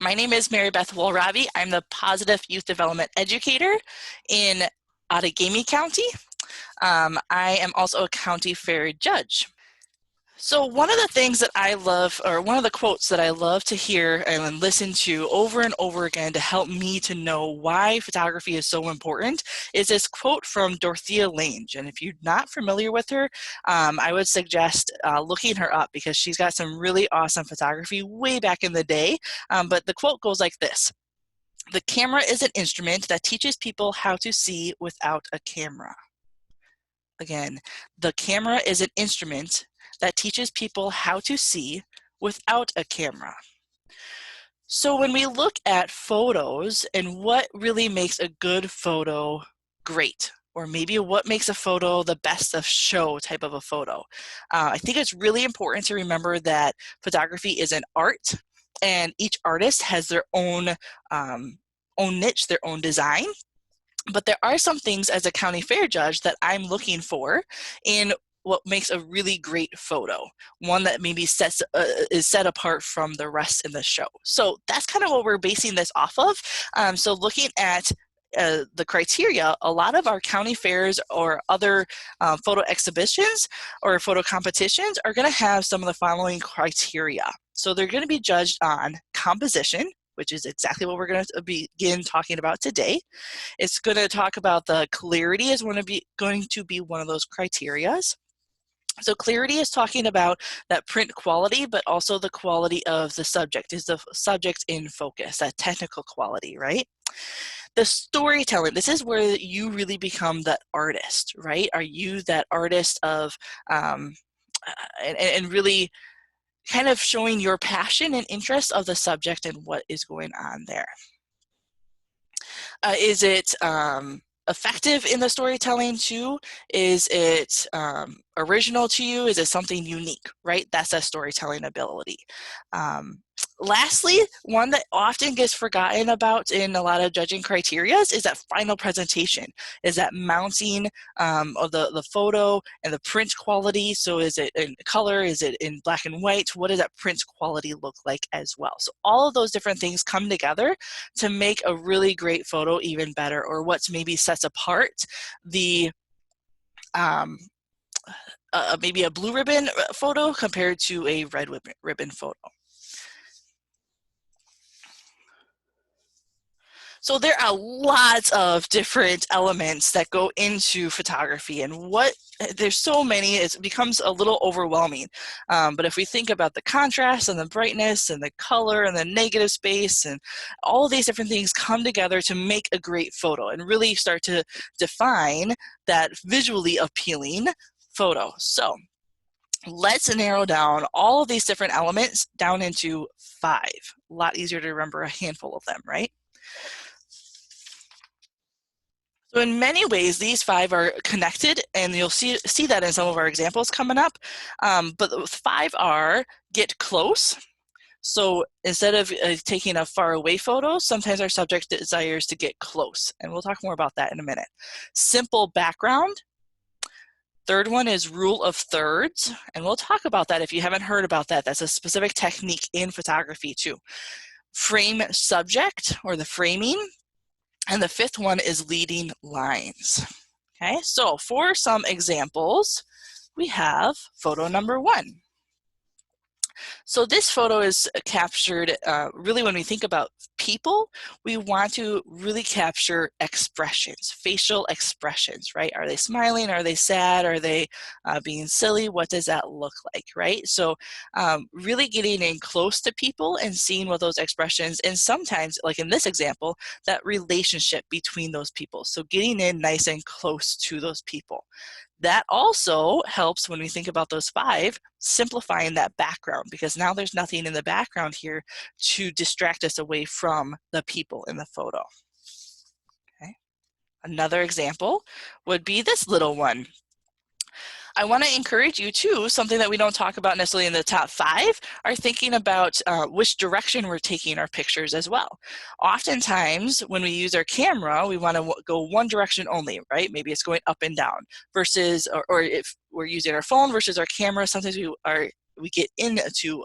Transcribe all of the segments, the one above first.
My name is MaryBeth Wohlrabe. I'm the Positive Youth Development Educator in Outagamie County. I am also a county fair judge. So one of the things that I love, or one of the quotes that I love to hear and listen to over and over again to help me to know why photography is so important, is this quote from Dorothea Lange. And if you're not familiar with her, I would suggest looking her up because she's got some really awesome photography way back in the day. But the quote goes like this: "The camera is an instrument that teaches people how to see without a camera." Again, the camera is an instrument that teaches people how to see without a camera. So when we look at photos and what really makes a good photo great, or maybe what makes a photo the best of show type of a photo, I think it's really important to remember that photography is an art, and each artist has their own niche, their own design. But there are some things as a county fair judge that I'm looking for in what makes a really great photo, one that maybe is set apart from the rest in the show. So that's kind of what we're basing this off of. So looking at the criteria, a lot of our county fairs or other photo exhibitions or photo competitions are going to have some of the following criteria. So they're going to be judged on composition, which is exactly what we're going to begin talking about today. It's going to talk about the clarity is going to be one of those criterias. So clarity is talking about that print quality, but also the quality of the subject. Is the subject in focus, that technical quality, right? The storytelling, this is where you really become that artist, right? Are you that artist of, and really kind of showing your passion and interest of the subject and what is going on there. Is it effective in the storytelling too? Is it original to you? Is it something unique, right? That's a storytelling ability. Lastly, one that often gets forgotten about in a lot of judging criteria is that final presentation. Is that mounting of the photo and the print quality? So is it in color? Is it in black and white? What does that print quality look like as well? So all of those different things come together to make a really great photo even better, or what's maybe sets apart the maybe a blue ribbon photo compared to a red ribbon photo. So there are lots of different elements that go into photography, and there's so many, it becomes a little overwhelming. But if we think about the contrast and the brightness and the color and the negative space and all of these different things come together to make a great photo and really start to define that visually appealing photo. So let's narrow down all of these different elements down into 5. A lot easier to remember a handful of them, right? So in many ways, these 5 are connected, and you'll see that in some of our examples coming up. But the 5 are: get close. So instead of taking a far away photo, sometimes our subject desires to get close, and we'll talk more about that in a minute. Simple background. Third one is rule of thirds, and we'll talk about that if you haven't heard about that. That's a specific technique in photography too. Frame subject, or the framing. And the 5th one is leading lines. Okay, so for some examples, we have photo number 1. So this photo is captured, really when we think about people, we want to really capture expressions, facial expressions, right? Are they smiling? Are they sad? Are they being silly? What does that look like, right? So really getting in close to people and seeing what those expressions, and sometimes, like in this example, that relationship between those people. So getting in nice and close to those people. That also helps when we think about those 5, simplifying that background, because now there's nothing in the background here to distract us away from the people in the photo. Okay. Another example would be this little one. I want to encourage you too, something that we don't talk about necessarily in the top 5, are thinking about which direction we're taking our pictures as well. Oftentimes when we use our camera, we want to go one direction only, right? Maybe it's going up and down versus, or if we're using our phone versus our camera, sometimes we get into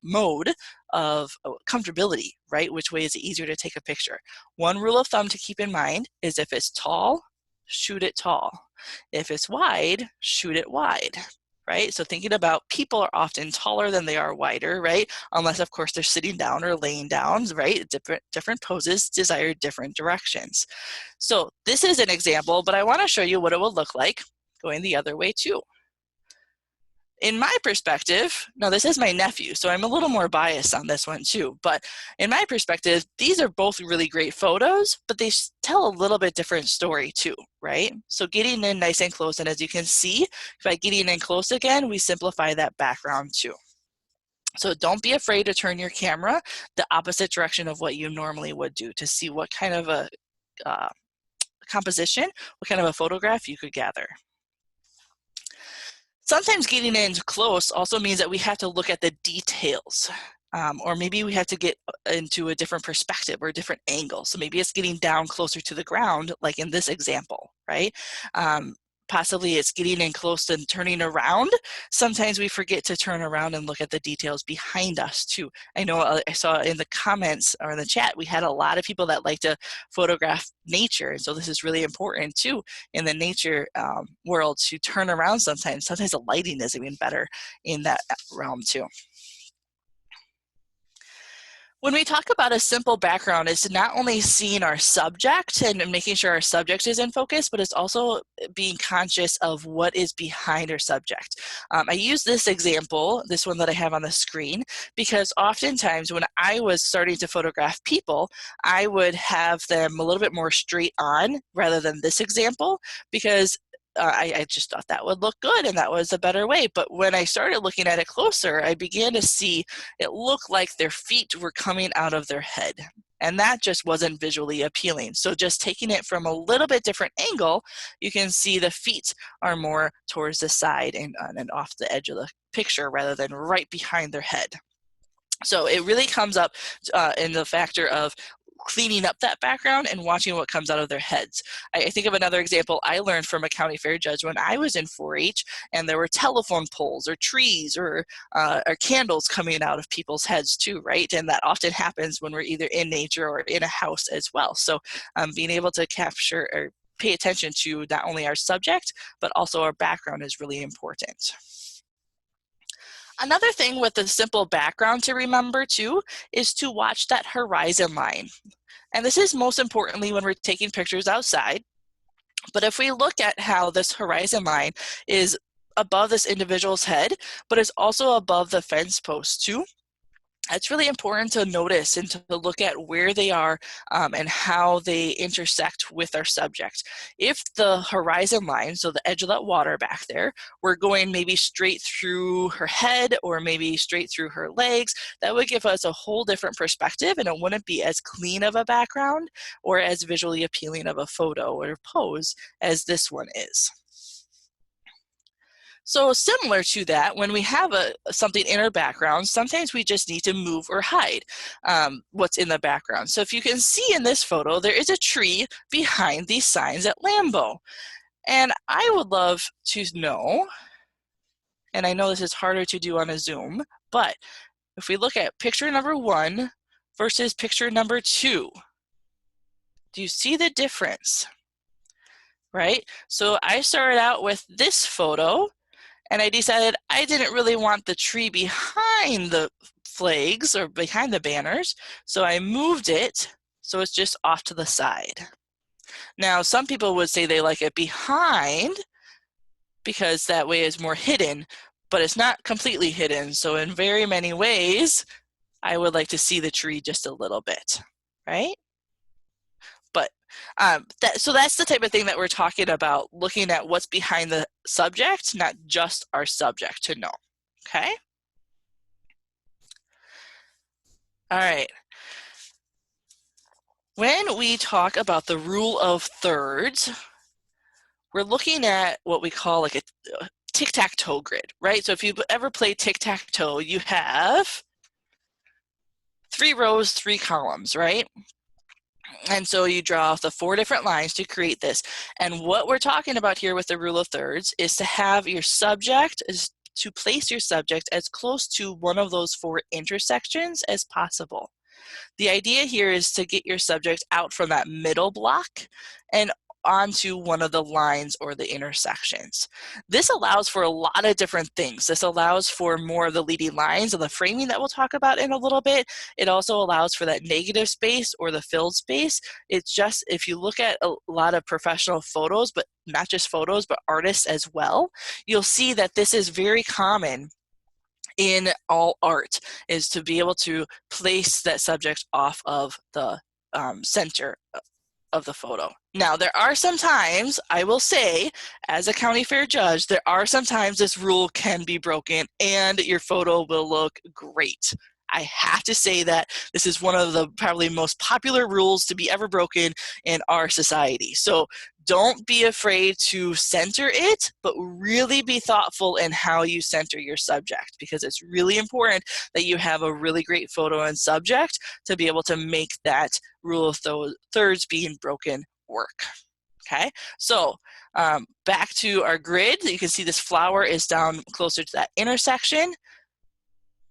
mode of comfortability, right? Which way is it easier to take a picture? One rule of thumb to keep in mind is if it's tall, shoot it tall. If it's wide, shoot it wide. Right? So thinking about people are often taller than they are wider, right? Unless of course they're sitting down or laying down, right? Different poses desire different directions. So this is an example, but I want to show you what it will look like going the other way too. In my perspective, now this is my nephew, so I'm a little more biased on this one too, but in my perspective, these are both really great photos, but they tell a little bit different story too, right? So getting in nice and close, and as you can see, by getting in close again, we simplify that background too. So don't be afraid to turn your camera the opposite direction of what you normally would do to see what kind of a composition, what kind of a photograph you could gather. Sometimes getting in close also means that we have to look at the details, or maybe we have to get into a different perspective or a different angle. So maybe it's getting down closer to the ground, like in this example, right? Possibly it's getting in close and turning around. Sometimes we forget to turn around and look at the details behind us too. I know I saw in the comments or in the chat, we had a lot of people that like to photograph nature. And so this is really important too in the nature world to turn around sometimes. Sometimes the lighting is even better in that realm too. When we talk about a simple background, it's not only seeing our subject and making sure our subject is in focus, but it's also being conscious of what is behind our subject. I use this example, this one that I have on the screen, because oftentimes when I was starting to photograph people, I would have them a little bit more straight on rather than this example, because I just thought that would look good and that was a better way. But when I started looking at it closer, I began to see it looked like their feet were coming out of their head. And that just wasn't visually appealing. So just taking it from a little bit different angle, you can see the feet are more towards the side and off the edge of the picture rather than right behind their head. So it really comes up in the factor of cleaning up that background and watching what comes out of their heads. I think of another example I learned from a county fair judge when I was in 4-H, and there were telephone poles or trees or candles coming out of people's heads too, right? And that often happens when we're either in nature or in a house as well. So being able to capture or pay attention to not only our subject, but also our background is really important. Another thing with a simple background to remember too is to watch that horizon line. And this is most importantly when we're taking pictures outside. But if we look at how this horizon line is above this individual's head, but it's also above the fence post too, it's really important to notice and to look at where they are and how they intersect with our subject. If the horizon line, so the edge of that water back there, we're going maybe straight through her head or maybe straight through her legs, that would give us a whole different perspective, and it wouldn't be as clean of a background or as visually appealing of a photo or pose as this one is. So similar to that, when we have something in our background, sometimes we just need to move or hide what's in the background. So if you can see in this photo, there is a tree behind these signs at Lambeau. And I would love to know, and I know this is harder to do on a Zoom, but if we look at picture number 1 versus picture number 2, do you see the difference? Right? So I started out with this photo, and I decided I didn't really want the tree behind the flags or behind the banners, so I moved it so it's just off to the side. Now, some people would say they like it behind because that way it's more hidden, but it's not completely hidden. So in very many ways, I would like to see the tree just a little bit, right? But so that's the type of thing that we're talking about, looking at what's behind the subject, not just our subject to know, okay? All right. When we talk about the rule of thirds, we're looking at what we call like a tic-tac-toe grid, right? So if you've ever played tic-tac-toe, you have 3 rows, 3 columns, right? And so you draw the 4 different lines to create this. And what we're talking about here with the rule of thirds is to have your subject is to place your subject as close to one of those 4 intersections as possible. The idea here is to get your subject out from that middle block and onto one of the lines or the intersections. This allows for a lot of different things. This allows for more of the leading lines and the framing that we'll talk about in a little bit. It also allows for that negative space or the filled space. It's just, if you look at a lot of professional photos, but not just photos, but artists as well, you'll see that this is very common in all art, is to be able to place that subject off of the center of the photo. Now, there are some times, I will say, as a county fair judge, there are some times this rule can be broken and your photo will look great. I have to say that this is one of the probably most popular rules to be ever broken in our society. So don't be afraid to center it, but really be thoughtful in how you center your subject, because it's really important that you have a really great photo and subject to be able to make that rule of thirds being broken work. Okay, so back to our grid. You can see this flower is down closer to that intersection,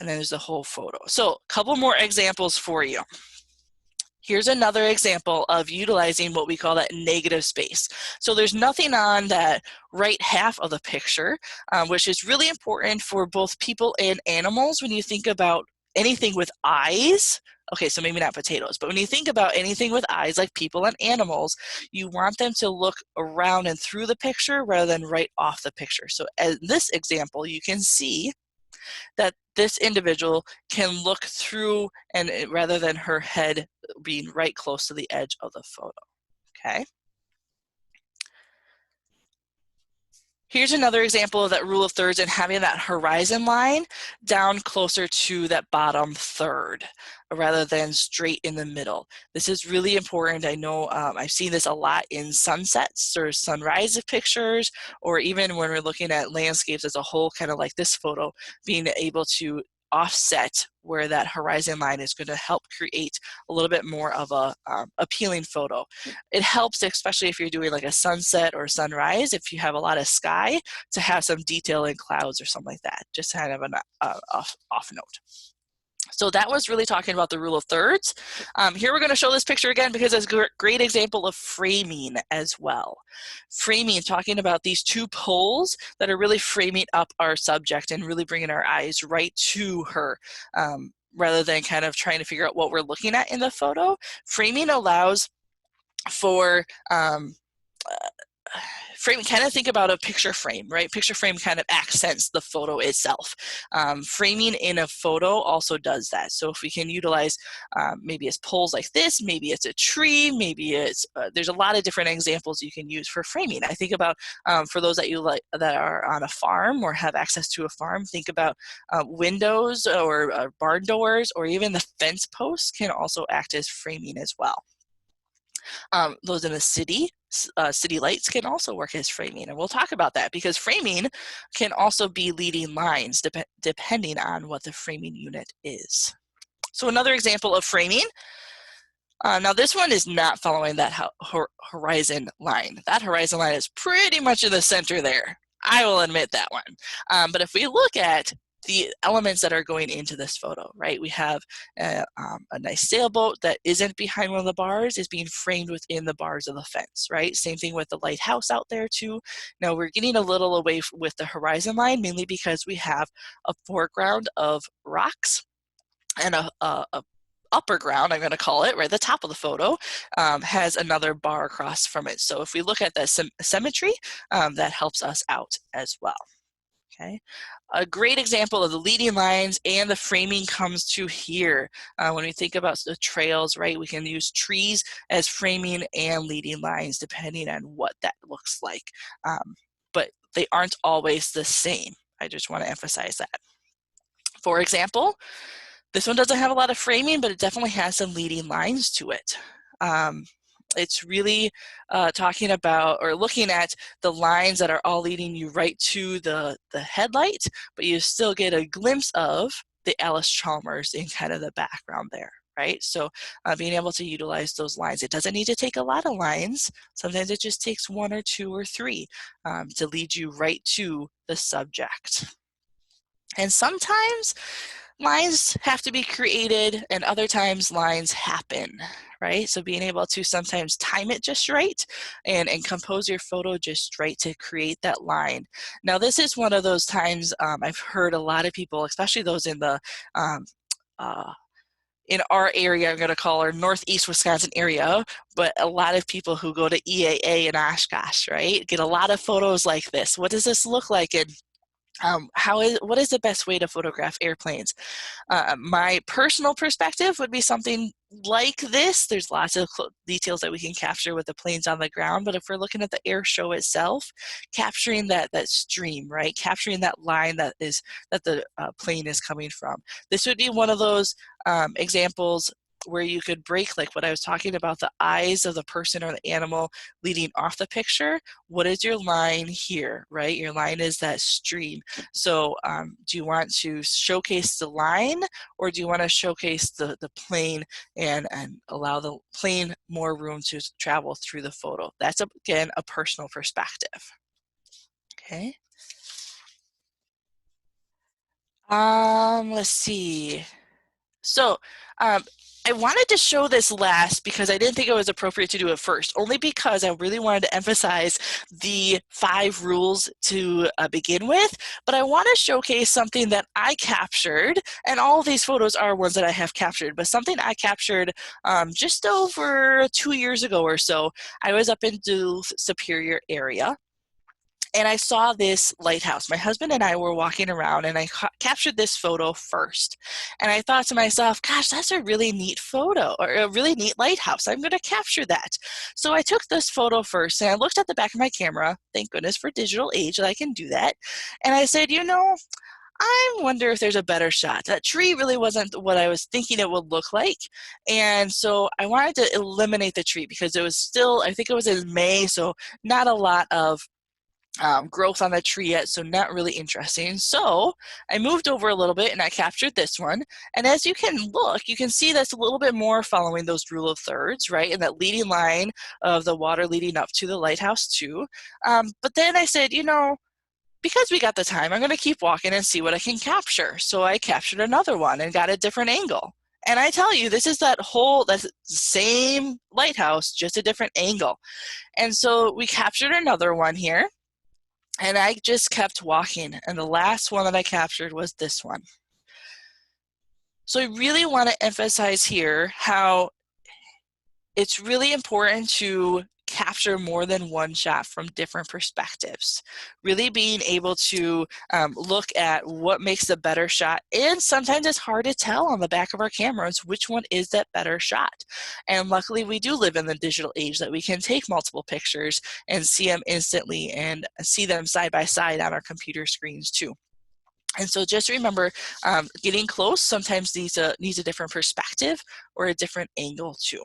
and then there's the whole photo. So a couple more examples for you. Here's another example of utilizing what we call that negative space. So there's nothing on that right half of the picture, which is really important for both people and animals when you think about anything with eyes. Okay, so maybe not potatoes, but when you think about anything with eyes like people and animals, you want them to look around and through the picture rather than right off the picture. So in this example, you can see that this individual can look through, and rather than her head being right close to the edge of the photo. Okay. Here's another example of that rule of thirds and having that horizon line down closer to that bottom third rather than straight in the middle. This is really important. I know I've seen this a lot in sunsets or sunrise pictures, or even when we're looking at landscapes as a whole, kind of like this photo, being able to offset where that horizon line is going to help create a little bit more of a appealing photo. It helps, especially if you're doing like a sunset or sunrise, if you have a lot of sky, to have some detail in clouds or something like that, just kind of an off note. So that was really talking about the rule of thirds. Here we're going to show this picture again because it's a great example of framing as well. Framing, talking about these 2 poles that are really framing up our subject and really bringing our eyes right to her, rather than kind of trying to figure out what we're looking at in the photo. Framing allows for framing, kind of think about a picture frame, right? Picture frame kind of accents the photo itself. Framing in a photo also does that. So if we can utilize, maybe it's poles like this, maybe it's a tree, maybe it's, there's a lot of different examples you can use for framing. I think about, for those that you like that are on a farm or have access to a farm, think about windows or barn doors, or even the fence posts can also act as framing as well. Those in the city, city lights can also work as framing, and we'll talk about that because framing can also be leading lines depending on what the framing unit is. So another example of framing, now this one is not following that horizon line. That horizon line is pretty much in the center there. I will admit that one. But if we look at the elements that are going into this photo, right? We have a nice sailboat that isn't behind one of the bars, is being framed within the bars of the fence, right? Same thing with the lighthouse out there too. Now we're getting a little away with the horizon line, mainly because we have a foreground of rocks and a upper ground, I'm going to call it, right? The top of the photo has another bar across from it. So if we look at the symmetry, that helps us out as well. Okay, a great example of the leading lines and the framing comes to here. When we think about the trails, right, we can use trees as framing and leading lines depending on what that looks like. But they aren't always the same. I just want to emphasize that. For example, this one doesn't have a lot of framing, but it definitely has some leading lines to it. It's really talking about or looking at the lines that are all leading you right to the headlight, but you still get a glimpse of the Alice Chalmers in kind of the background there, right? So being able to utilize those lines. It doesn't need to take a lot of lines. Sometimes it just takes 1 or 2 or 3 to lead you right to the subject. And sometimes lines have to be created and other times lines happen, right? So being able to sometimes time it just right and compose your photo just right to create that line. Now this is one of those times I've heard a lot of people, especially those in the uh, in our area, I'm going to call our Northeast Wisconsin area, but a lot of people who go to EAA in Oshkosh, right, get a lot of photos like this. What does this look like? And what is the best way to photograph airplanes? My personal perspective would be something like this. There's lots of details that we can capture with the planes on the ground, but if we're looking at the air show itself, capturing that stream, right? Capturing that line that the plane is coming from. This would be one of those examples where you could break, like what I was talking about, the eyes of the person or the animal leading off the picture. What is your line here, right? Your line is that stream. So do you want to showcase the line, or do you want to showcase the plane and allow the plane more room to travel through the photo? That's, again, a personal perspective. Okay. Let's see. So I wanted to show this last because I didn't think it was appropriate to do it first, only because I really wanted to emphasize the 5 rules to begin with, but I want to showcase something that I captured, and all of these photos are ones that I have captured, but something I captured just over 2 years ago or so. I was up in Duluth, Superior area, and I saw this lighthouse. My husband and I were walking around and I captured this photo first. And I thought to myself, gosh, that's a really neat photo, or a really neat lighthouse. I'm going to capture that. So I took this photo first and I looked at the back of my camera. Thank goodness for digital age that I can do that. And I said, I wonder if there's a better shot. That tree really wasn't what I was thinking it would look like. And so I wanted to eliminate the tree because it was still, I think it was in May, so not a lot of growth on the tree yet, so not really interesting. So I moved over a little bit and I captured this one. And as you can look, you can see that's a little bit more following those rule of thirds, right? And that leading line of the water leading up to the lighthouse too. But then I said, because we got the time, I'm going to keep walking and see what I can capture. So I captured another one and got a different angle. And I tell you, this is that same lighthouse, just a different angle. And so we captured another one here. And I just kept walking, and the last one that I captured was this one. So I really want to emphasize here how it's really important to capture more than one shot from different perspectives. Really being able to look at what makes the better shot, and sometimes it's hard to tell on the back of our cameras which one is that better shot. And luckily we do live in the digital age that we can take multiple pictures and see them instantly and see them side by side on our computer screens too. And so just remember, getting close sometimes needs a different perspective or a different angle too.